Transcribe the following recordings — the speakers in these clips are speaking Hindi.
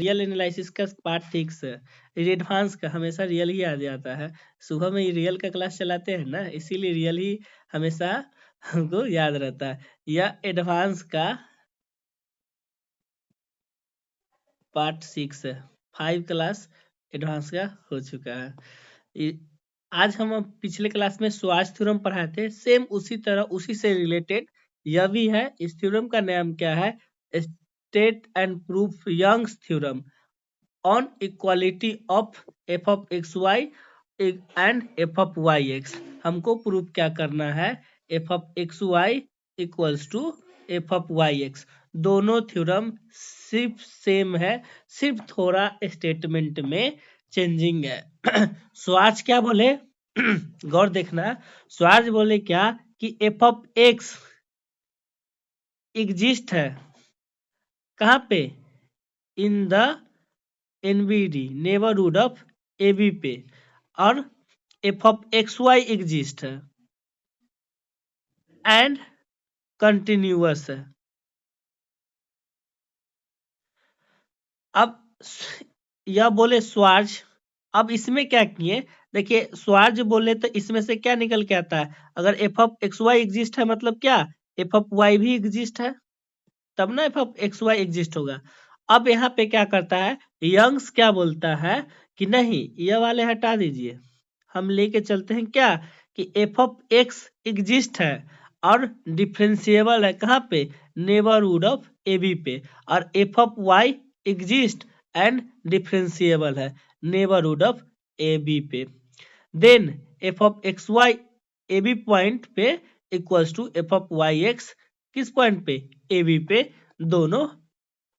रियल एनालिसिस का पार्ट 6 एडवांस का हमेशा रियल ही आ जाता है। सुबह में रियल का क्लास चलाते हैं ना, इसीलिए रियल ही हमेशा हमको याद रहता है। यह एडवांस का पार्ट 6 है। 5 क्लास एडवांस का हो चुका है। आज हम पिछले क्लास में स्वार्ट्ज थ्योरम पढ़ाए थे, सेम उसी तरह उसी से रिलेटेड यह भी है। इस थ्योरम का नाम क्या है? State and proof Young's theorem on equality of f of x y and f of y x. हमको प्रूफ क्या करना है? F of x y equals to f of y x. दोनों थ्योरम सिर्फ सेम है, सिर्फ थोड़ा स्टेटमेंट में चेंजिंग है। स्वार्ट्ज क्या बोले? गौर देखना, स्वार्ट्ज बोले क्या कि एफ ऑफ एक्स एग्जिस्ट है कहाँ पे? In the NBD neighbourhood of ab पे, और f of x y exist है एंड कंटिन्यूअस है। अब यह बोले स्वार्ट्ज, अब इसमें क्या किए? देखिए स्वार्ट्ज बोले तो इसमें से क्या निकल के आता है? अगर f of x y exist है मतलब क्या? एफ ऑफ वाई भी एग्जिस्ट है, तब ना f of x y exist होगा। अब यहाँ पे क्या करता है यंग्स, क्या बोलता है कि नहीं ये वाले हटा दीजिए, हम लेके चलते हैं क्या कि एफ ऑफ एक्स एग्जिस्ट है और डिफरेंशिएबल है कहाँ पे? नेबरहुड ऑफ ए बी पे। और f of y exist and differentiable है नेबरहुड ऑफ ए बी पे। Then f of x y a b point पे equals to f of y x किस पॉइंट पे? ए बी पे। दोनों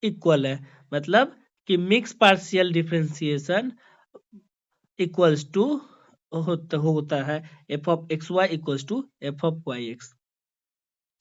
इक्वल है, मतलब कि mix partial differentiation equals to होता है f of x y equals to f of y x.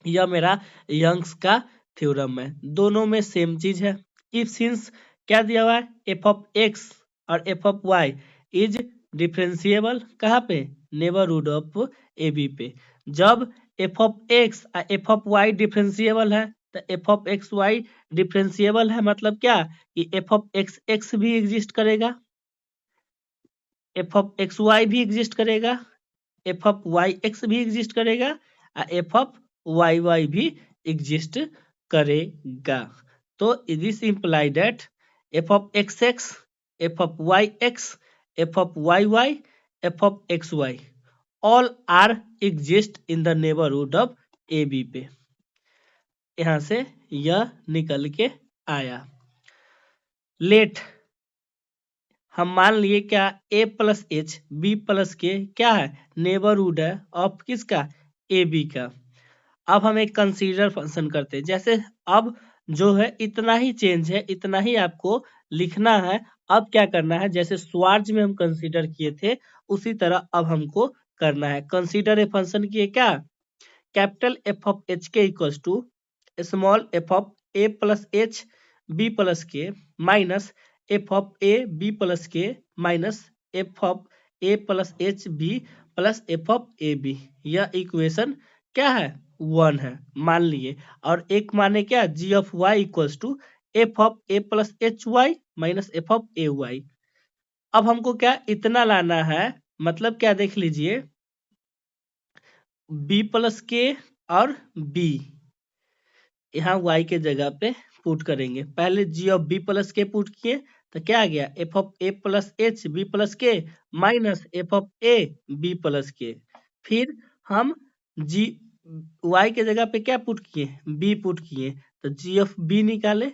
यह मेरा यंग्स का थ्योरम है, दोनों में सेम चीज है। इफ सिंस क्या दिया हुआ है? एफ ऑफ एक्स और f of y is differentiable कहाँ पे? नेबरहुड ऑफ ए बी पे। जब एफ ऑफ एक्स और एफ ऑफ वाई डिफरेंशिएबल है तो f of x y differentiable है मतलब क्या कि एफ ऑफ एक्स एक्स भी एग्जिस्ट करेगा, एफ ऑफ एक्स वाई भी एग्जिस्ट करेगा, एफ ऑफ वाई एक्स भी एग्जिस्ट करेगा और एफ ऑफ वाई वाई भी एग्जिस्ट करेगा। तो this imply that f of x x, f of y x, f of y y, f of x y all are exist in the neighbourhood of a b पे। यहां से यह निकल के आया। लेट हम मान लिए क्या a plus h b plus k क्या है? नेबरहुड है ऑफ किसका? ए बी का। अब हम एक कंसीडर फंक्शन करते हैं, जैसे अब जो है इतना ही चेंज है, इतना ही आपको लिखना है। अब क्या करना है? जैसे स्वार्ट्ज में हम कंसीडर किए थे उसी तरह अब हमको करना है। कंसीडर ए फंक्शन किए क्या? Capital F of h k equals to small f of a plus h b plus k minus f of a b plus k minus f of a plus h b plus f of a b. यह इक्वेशन क्या है? 1 है मान लिए। और एक माने क्या? G of y equals to f of a plus h y minus f of a y. अब हमको क्या इतना लाना है, मतलब क्या देख लीजिए बी प्लस के और बी यहाँ y के जगह पे पुट करेंगे। पहले g of b plus k put किए तो क्या आ गया? F of a plus h b plus k minus f of a b plus k. फिर हम g y के जगह पे क्या पुट किए? b पुट किए तो g ऑफ b निकाले।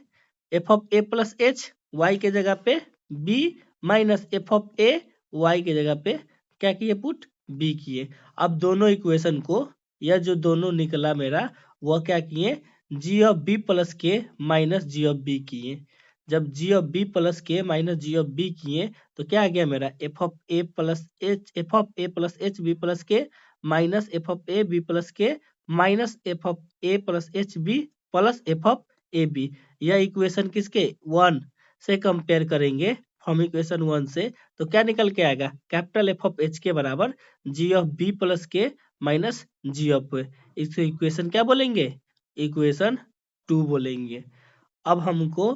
F of a plus H y के जगह पे b minus f of a y के जगह पे क्या किए? पुट b किए। अब दोनों इक्वेशन को, यह जो दोनों निकला मेरा वह क्या किए? G of b plus k minus g of b किए। जब g of b plus k minus g of b किए तो क्या आ गया मेरा? F of a plus h, f of a plus h b plus k minus f of a b plus k minus f of a plus h b plus f of a b. यह इक्वेशन किसके? 1 से कंपेयर करेंगे हम इक्वेशन 1 से तो क्या निकल के आएगा? कैपिटल एफ ऑफ एच के बराबर जी of b plus k minus g of, इस इक्वेशन क्या बोलेंगे? इक्वेशन 2 बोलेंगे। अब हमको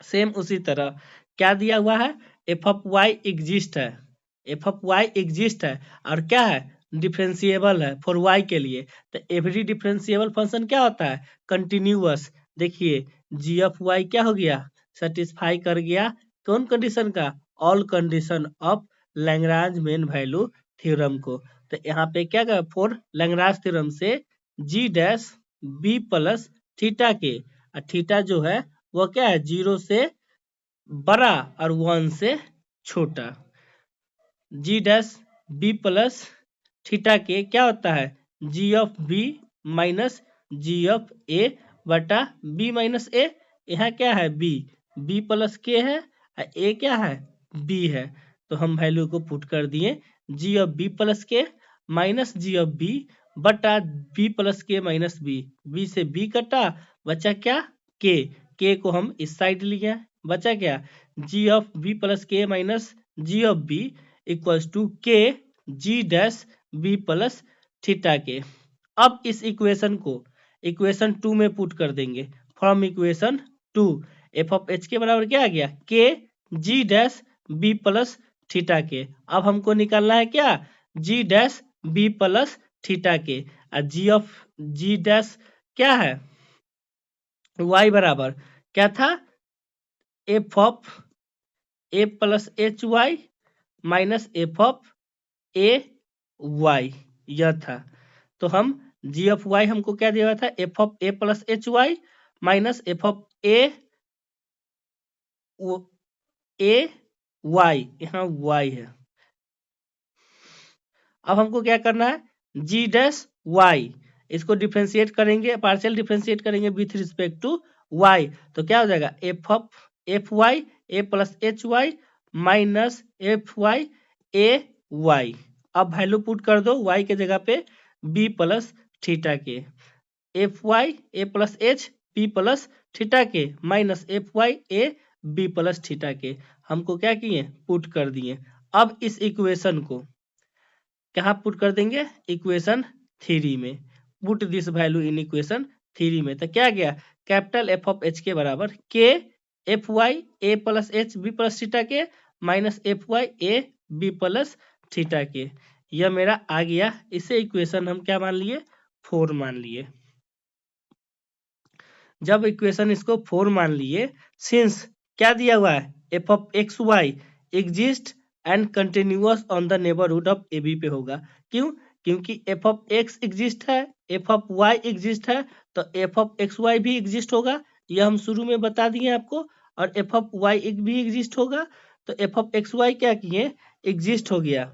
सेम उसी तरह क्या दिया हुआ है, एफ ऑफ वाई एग्जिस्ट है, एफ ऑफ वाई एग्जिस्ट है और क्या है, डिफरेंशिएबल है फॉर वाई के लिए। तो एवरी डिफरेंशिएबल फंक्शन क्या होता है, कंटिन्यूअस। देखिए जी ऑफ वाई क्या हो गया, सेटिस्फाई कर गया कौन कंडीशन का, all condition of Lagrange main value theorem को। तो यहाँ पे क्या कर, फॉर लैग्रांज थ्योरम से जी डैश बी प्लस थीटा के, थीटा जो है वो क्या है, 0 से बड़ा और 1 से छोटा। G dash b plus theta k क्या होता है, g of b minus g of a बटा बी माइनस ए। यहाँ क्या है, बी प्लस के है और ए क्या है, बी है। तो हम वैल्यू को पुट कर दिए, जी of b plus k minus g of B बटा B plus k minus B से बी कटा, बचा क्या, के को हम इस साइड लिए, बचा क्या, g of b plus k minus g of b equals to k g dash b plus theta k. अब इस इक्वेशन को इक्वेशन 2 में पुट कर देंगे, from equation 2 F of h के बराबर क्या आ गया, के g dash b plus theta k. अब हमको निकालना है क्या, जी डैश बी प्लस थीटा के, और जी ऑफ जी डैश क्या है, वाई बराबर क्या था, f of a plus h y minus f of a y, यह था। तो हम जी ऑफ वाई हमको क्या दिया हुआ था, f of a plus h y minus f of a y, यहाँ वाई है। अब हमको क्या करना है, जी डैश वाई, इसको डिफ्रेंशिएट करेंगे, पार्शियल डिफ्रेंशिएट करेंगे विथ रिस्पेक्ट टू वाई। तो क्या हो जाएगा, f of f y a plus h y minus f y a y. अब वैल्यू पुट कर दो y के जगह पे b plus theta k, f y a plus h b plus theta k minus f y a b plus theta k, हमको क्या किए, पुट कर दिए। अब इस इक्वेशन को कहाँ पुट कर देंगे, इक्वेशन 3 में, put this value in equation 3 में। तो क्या गया, कैपिटल एफ ऑफ एच के बराबर k f y a plus h b plus theta k minus f y a b plus theta k, यह मेरा आ गया। इसे इक्वेशन हम क्या मान लिए, 4 मान लिए। जब इक्वेशन इसको 4 मान लिए, सिंस क्या दिया हुआ है, f of x y exist and continuous on the neighbourhood of a b पे होगा। क्यों, क्योंकि एफ ऑफ एक्स एग्जिस्ट है, एफ ऑफ वाई एग्जिस्ट है, तो एफ ऑफ एक्स वाई भी एग्जिस्ट होगा, यह हम शुरू में बता दिए आपको। और एफ ऑफ वाई भी एग्जिस्ट होगा, तो एफ ऑफ एक्स वाई क्या किए, एग्जिस्ट हो गया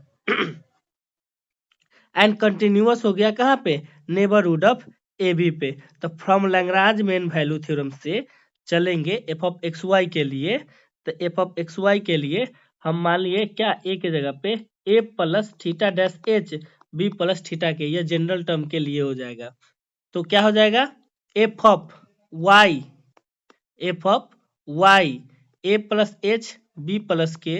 एंड कंटिन्यूअस हो गया कहाँ पे, नेबरहुड ऑफ ए बी पे। तो from Lagrange main value theorem से चलेंगे एफ ऑफ एक्स वाई के लिए। तो एफ ऑफ एक्स वाई के लिए हम मान लिए क्या, ए के जगह पे a plus theta dash h b plus theta k, यह जनरल टर्म के लिए हो जाएगा। तो क्या हो जाएगा, f of y a plus h b plus k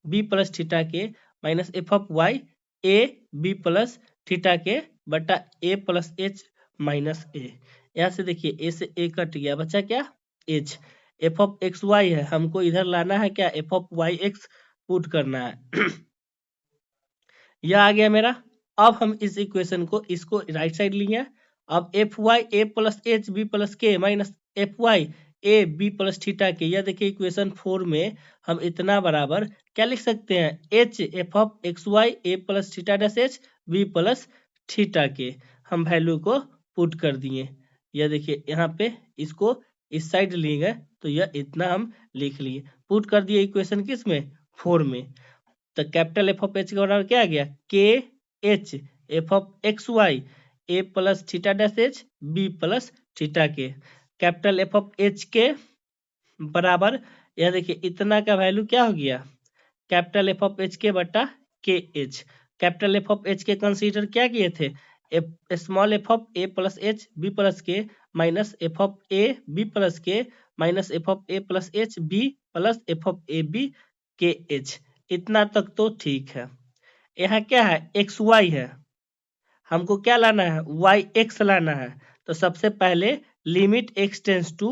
b plus theta k minus f of y a b plus theta k बटा a plus h minus a. यहाँ से देखिए ए से ए कट गया, बचा क्या, h. F of x y है, हमको इधर लाना है क्या, f of y x put करना है यह आ गया मेरा। अब हम इस इक्वेशन को इसको राइट साइड लिए, अब f y a plus h b plus k minus f y a b plus theta k, यह देखिए इक्वेशन 4 में हम इतना बराबर क्या लिख सकते हैं, h f of x y a plus theta dash h b plus theta k, हम वैल्यू को पुट कर दिए। यह देखिए यहाँ पे इसको इस साइड लिए गए, तो यह इतना हम लिख लिए, पुट कर दिए इक्वेशन किस में, 4 में। तो कैपिटल एफ ऑफ एच का बराबर क्या आ गया, k h f of x y a plus theta dash h b plus theta k, capital F of h के बराबर, यह देखिए इतना का वैल्यू क्या हो गया, capital F of h k बटा k h. Capital F of h k consider क्या किए थे, small f of a plus h b plus k minus f of a b plus k minus f of a plus h b plus f of a b k h. इतना तक तो ठीक है। यहाँ क्या है, एक्स वाई है, हमको क्या लाना है, वाई एक्स लाना है। तो सबसे पहले limit x tends to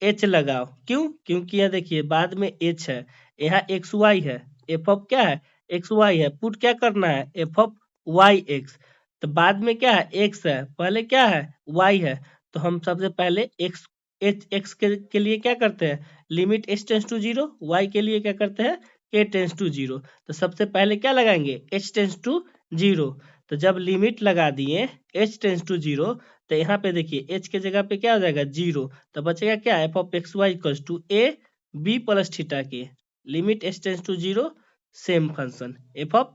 h लगाओ। क्यों? क्योंकि यहाँ देखिए बाद में एच है, यहाँ एक्स वाई है, एफ ऑफ क्या है, एक्स वाई है। पुट क्या करना है, एफ ऑफ वाई एक्स। तो बाद में क्या है, एक्स है, पहले क्या है, वाई है। तो हम सबसे पहले एक्स एच एक्स के लिए क्या करते हैं, limit h tends to zero, y के लिए क्या करते हैं, के टेंस टू जीरो। तो सबसे पहले क्या लगाएंगे, एच टेंस टू जीरो। तो जब लिमिट लगा दिए एच टेंस टू जीरो, तो यहाँ पे देखिए एच के जगह पे क्या हो जाएगा, जीरो। तो बचेगा क्या, f of x y equals to a b plus theta k, limit h tends to zero, same function f of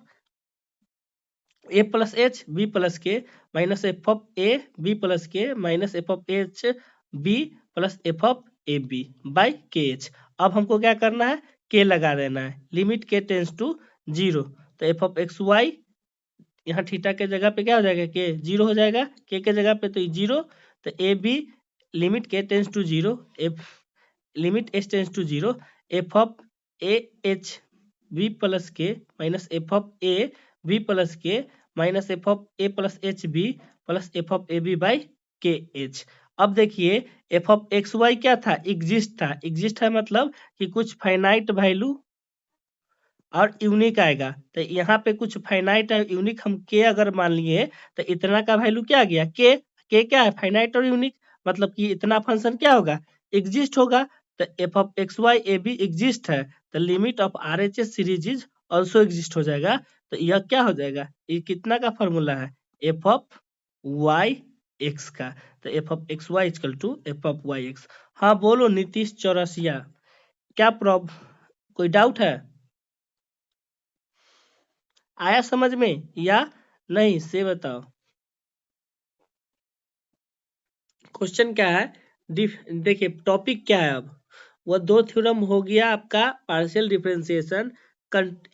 a plus h b plus k minus f of a b plus k minus f of h b plus f of a b by k h. अब हमको क्या करना है, के लगा देना है, limit k tends to zero. तो एफ ऑफ एक्स वाई, यहाँ थीटा के जगह पे क्या हो जाएगा, के जीरो हो जाएगा, के जगह पे तो जीरो। तो a b limit k tends to zero, f limit h tends to zero, f of a h b plus k minus f of a b plus k minus f of a plus h b plus f of a b by k h. अब देखिए एफ ऑफ एक्स वाई क्या था, एग्जिस्ट था। एग्जिस्ट है मतलब कि कुछ फाइनाइट वैल्यू और यूनिक आएगा। तो यहाँ पे कुछ फाइनाइट और यूनिक हम के अगर मान लिए, तो इतना का वैल्यू क्या आ गया, के क्या है, फाइनाइट और यूनिक, मतलब कि इतना फंक्शन क्या होगा, एग्जिस्ट होगा। तो f of x y a b exist है, तो limit of r h s series is also exist हो जाएगा। तो यह क्या हो जाएगा, ये कितना का फॉर्मूला है, एफ ऑफ वाई एक्स का। तो f of x y equal to f of y x. हाँ बोलो नीतीश चौरसिया, क्या कोई डाउट है, आया समझ में या नहीं से बताओ। क्वेश्चन क्या है, देखिए टॉपिक क्या है। अब वह दो थ्योरम हो गया आपका, पार्शियल डिफरेंशिएशन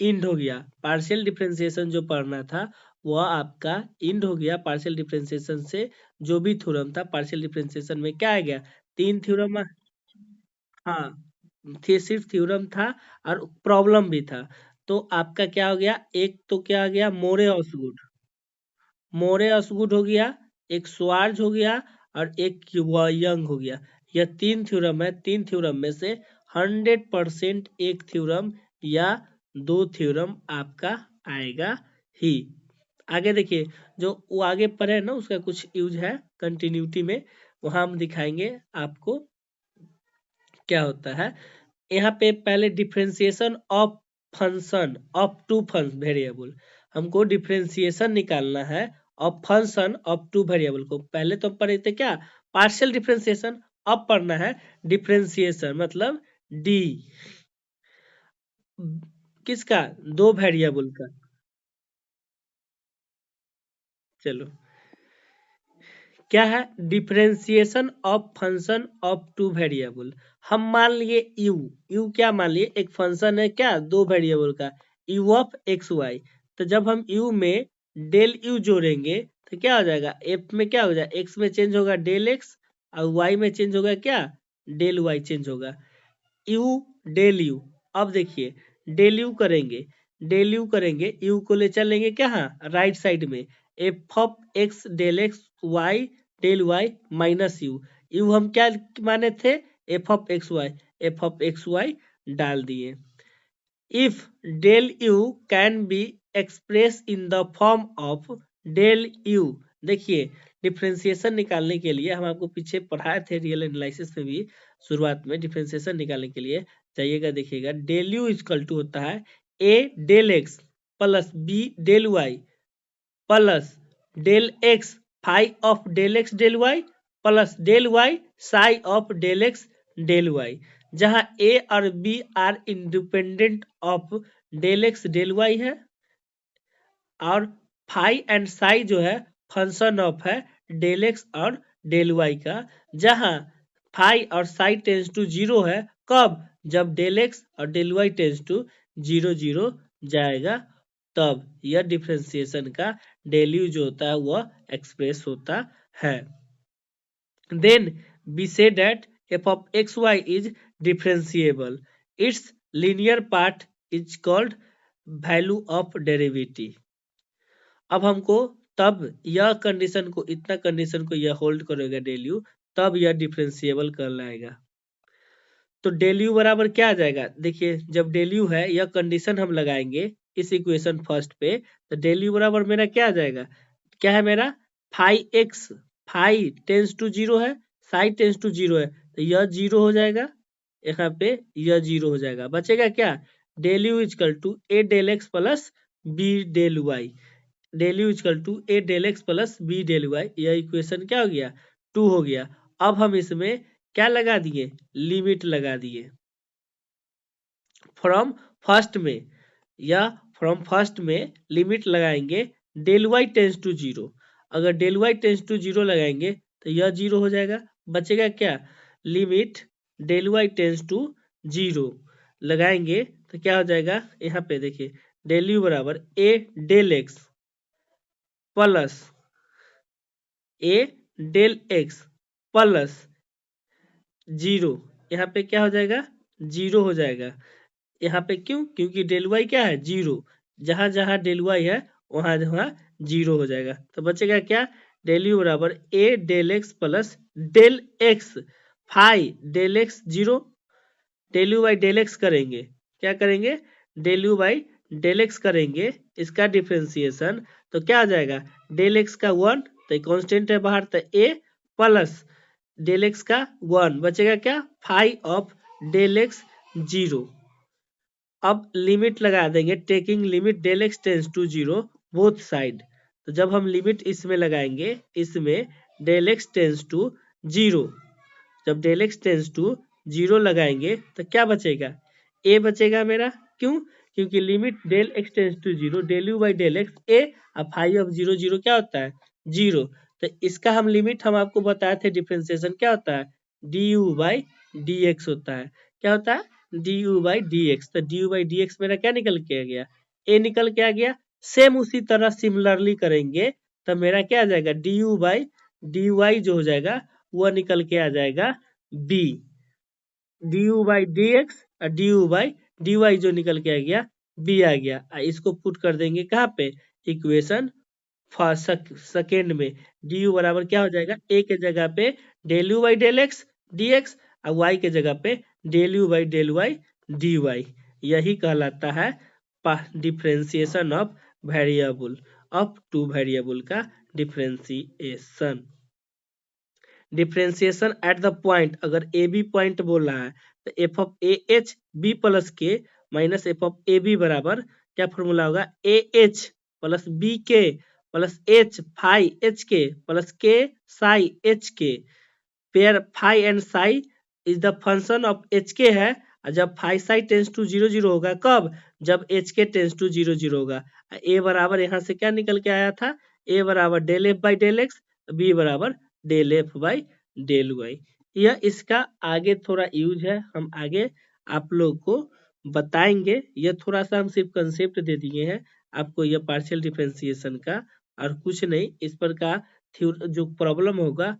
इंड हो गया। पार्शियल डिफरेंशिएशन जो पढ़ना था वह आपका इंड हो गया। पार्शियल डिफरेंशिएशन से जो भी थ्योरम था, पार्शियल डिफरेंशिएशन में क्या आ गया, तीन थ्योरम। हाँ, सिर्फ थ्योरम था और प्रॉब्लम भी था। तो आपका क्या हो गया, एक तो क्या आ गया, मोरे ऑसगुड, मोरे असगुड हो गया, एक स्वार्ज हो गया और एक यंग हो गया। यह तीन थ्योरम है। तीन थ्योरम में से 100% एक थ्योरम या दो थ्योरम आपका आएगा ही। आगे देखिए, जो वो आगे पढ़े ना उसका कुछ यूज है कंटिन्यूटी में, वहां हम दिखाएंगे आपको क्या होता है। यहाँ पे पहले differentiation of function of two variable, हमको डिफरेंशिएशन निकालना है of function of two variable को। पहले तो हम पढ़े थे क्या, पार्शियल डिफरेंशिएशन। अब पढ़ना है डिफरेंशिएशन, मतलब डी किसका, दो वेरिएबल का। चलो, क्या है, differentiation of function of two variable. हम मान लिए यू, यू क्या मान लिए, एक फंक्शन है क्या, दो वेरिएबल का, यू ऑफ एक्स वाई। तो जब हम यू में डेल यू जोड़ेंगे तो क्या हो जाएगा, एफ में क्या हो जाएगा, एक्स में चेंज होगा डेल एक्स और वाई में चेंज होगा क्या, डेल वाई चेंज होगा, यू डेल यू। अब देखिए डेल यू करेंगे, डेल यू करेंगे, यू को ले चलेंगे क्या, राइट साइड में, f of x del x y del y minus u. U हम क्या माने थे, f of x y, f of x y डाल दिए। If del u can be express in the form of del u. देखिए डिफ्रेंसिएशन निकालने के लिए हम आपको पीछे पढ़ाए थे रियल एनालिसिस में भी, शुरुआत में डिफ्रेंसिएशन निकालने के लिए जाइएगा देखिएगा, डेल यू इक्वल टू होता है a del x plus b del y plus del x phi of del x del y plus del y psi of del x del y, जहां ए और b are independent of del x del y है और फाई एंड साई जो है फंक्शन ऑफ है डेल एक्स और डेल वाई का, जहां फाई और साई टेंस टू जीरो है, कब, जब डेल एक्स और del y tends to zero zero जाएगा, तब यह डिफ्रेंसिएशन का डेल यू जो होता है वह एक्सप्रेस होता है। Then we say that f of xy is differentiable, its linear part is called value of derivative। अब हमको तब यह कंडीशन को, इतना कंडीशन को यह होल्ड करेगा डेल यू, तब यह डिफरेंशिएबल कहलाएगा। तो डेल यू बराबर क्या आ जाएगा, देखिए जब डेल यू है यह कंडीशन हम लगाएंगे इस इक्वेशन फर्स्ट पे, तो डेल यू बराबर मेरा क्या आ जाएगा, क्या है मेरा phi x, phi tends to zero है, साई टेंस टू जीरो है, तो यह जीरो हो जाएगा, यहाँ पे यह जीरो हो जाएगा, बचेगा क्या, del u equal to a del x plus b del y, del u equal to a del x plus b del y, यह इक्वेशन क्या हो गया, 2 हो गया। अब हम इसमें क्या लगा दिए, लिमिट लगा दिए फ्रॉम फर्स्ट में, या फ्रॉम फर्स्ट में लिमिट लगाएंगे del y tends to zero, अगर del y tends to zero लगाएंगे तो यह जीरो हो जाएगा, बचेगा क्या, limit del y tends to zero लगाएंगे तो क्या हो जाएगा, यहाँ पे देखिए डेल यू बराबर a del x plus A del x plus zero, यहाँ पे क्या हो जाएगा, जीरो हो जाएगा, यहाँ पे क्यों, क्योंकि डेल वाई क्या है जीरो, जहां जहां डेल वाई है वहां वहां जीरो हो जाएगा, तो बचेगा क्या, डेल यू बराबर a del x plus del x, phi del x zero, del u by del x करेंगे, क्या करेंगे, del u by del x करेंगे, इसका डिफ्रेंसिएशन, तो क्या आ जाएगा, डेल एक्स का 1, तो कांस्टेंट है बाहर, तो ए प्लस डेल एक्स का 1 बचेगा क्या, phi of del x zero. अब लिमिट लगा देंगे, taking limit del x tends to zero both side, तो जब हम लिमिट इसमें लगाएंगे, इसमें del x tends to zero, जब del x tends to zero लगाएंगे तो क्या बचेगा, ए बचेगा मेरा, क्यों, क्योंकि limit del x tends to zero del u by del x a, अब फाइव ऑफ जीरो जीरो क्या होता है, जीरो, तो इसका हम लिमिट हम आपको बताए थे, डिफ्रेंसिएशन क्या होता है, d u by d x होता है, क्या होता है, d u by d x, तो d u by d x मेरा क्या निकल के आ गया, ए निकल के आ गया, सेम उसी तरह सिमिलरली करेंगे तो मेरा क्या आ जाएगा, d u by d y जो हो जाएगा वह निकल के आ जाएगा b, d u by d x और d u by d y जो निकल के आ गया बी आ गया, इसको पुट कर देंगे कहाँ पे, इक्वेशन सेकेंड में, डी यू बराबर क्या हो जाएगा, ए के जगह पे del u by del x d x, और वाई के जगह पे del u by del y d y, यही कहलाता है differentiation of variable, of two variable का differentiation. Differentiation at the point, अगर ए बी पॉइंट बोल रहा है तो f of a h b plus k minus f of a B बराबर क्या फॉर्मूला होगा, a h plus b k plus h phi h k plus k psi h k, where phi and psi is the function of h k है, और जब phi psi tends to zero zero होगा, कब, जब एच के टेंस टू जीरो जीरो होगा, ए बराबर यहाँ से क्या निकल के आया था, ए बराबर del f by del x, b बराबर del f by del y, यह इसका आगे थोड़ा यूज है, हम आगे आप लोग को बताएंगे, यह थोड़ा सा हम सिर्फ कंसेप्ट दे दिए हैं आपको, यह पार्शियल डिफरेंशिएशन का, और कुछ नहीं, इस पर का जो प्रॉब्लम होगा